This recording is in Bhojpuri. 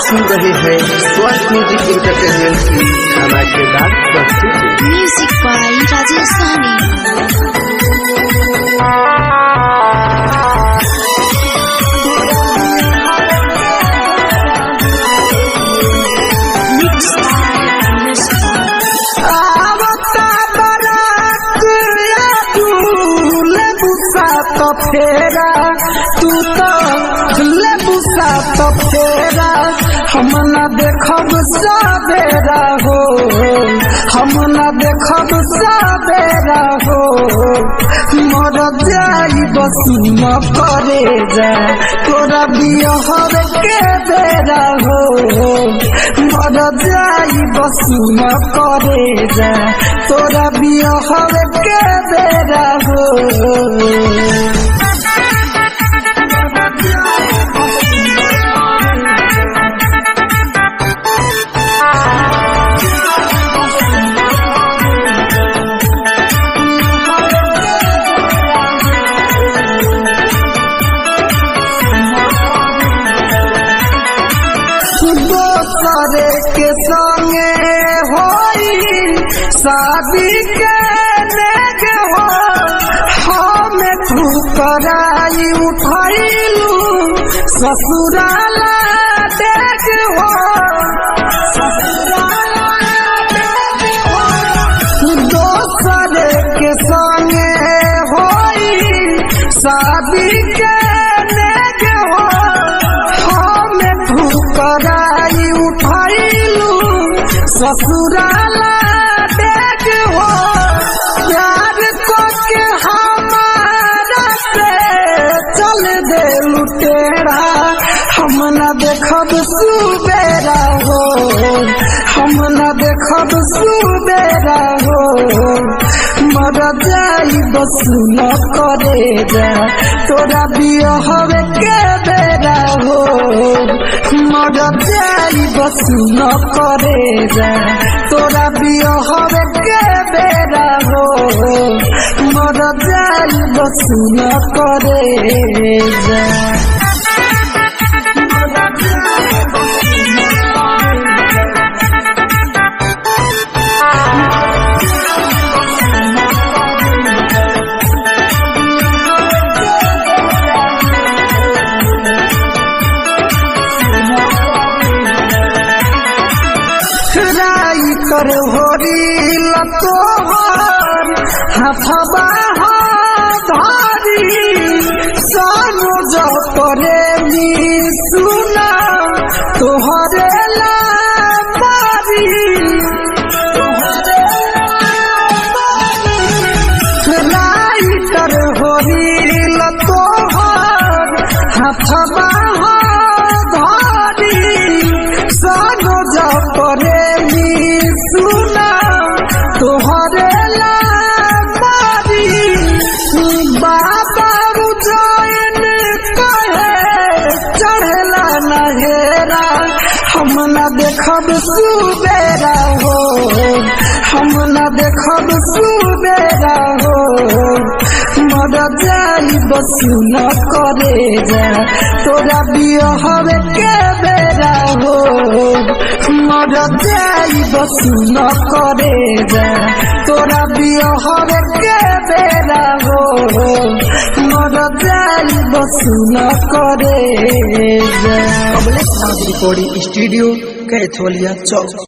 सुन रहे हैं स्वास्थ्य म्यूजिक इंटरटेनमेंट की धमाकेदार प्रस्तुति। Music by Rajesh Sahni. फेरा तू तो लेबुसा तो फेरा हम न देखब सवेरा हो, हम न देखब सवेरा हो। मर जाई बसुम करे जा तोरा बियहर के बेरा हो, मर जाई बसुम करे जा तोरा बियहर के बेरा हो। दोसरे के संगे होई शादी के नेग हो, हमें ठुकराई उठैलू ससुराला देख हो, दोसरे के संगे होई शादी के नेग हो, हमें ठुकराई उठैलू ससुराला देख हो। प्यार को के हमारा से चल दे लुटेरा, हम न देखब सुबेरा हो, हम न देखब सुबेरा हो। मर जाई बस न करे जा तोरा बियहर के बेरा हो, मर जाई बस न करे जा तोरा बियहर के बेरा हो, मर जाई बस न करे जा। कर होरी लतोहर हाथबा धारी सानो जो करे नी सुना तोहरे लारी, राइटर होरी लतोहर हाथबा धारी सानो जो करे सुना तोहरे लारी। बाबा उजैन कहे चढ़ला नहेरा, हम न देखब सुबेरा हो, हम न देखब सुबेरा हो। मर जाई बस न करे जा तोरा बियहर के बेरा हो, मर जाई बस न करे जा तोरा बियहर के बेरा हो, मर जाई बस न करे जा। कमलेश नाथ रिकॉर्डिंग स्टूडियो कैथोलिया चौक।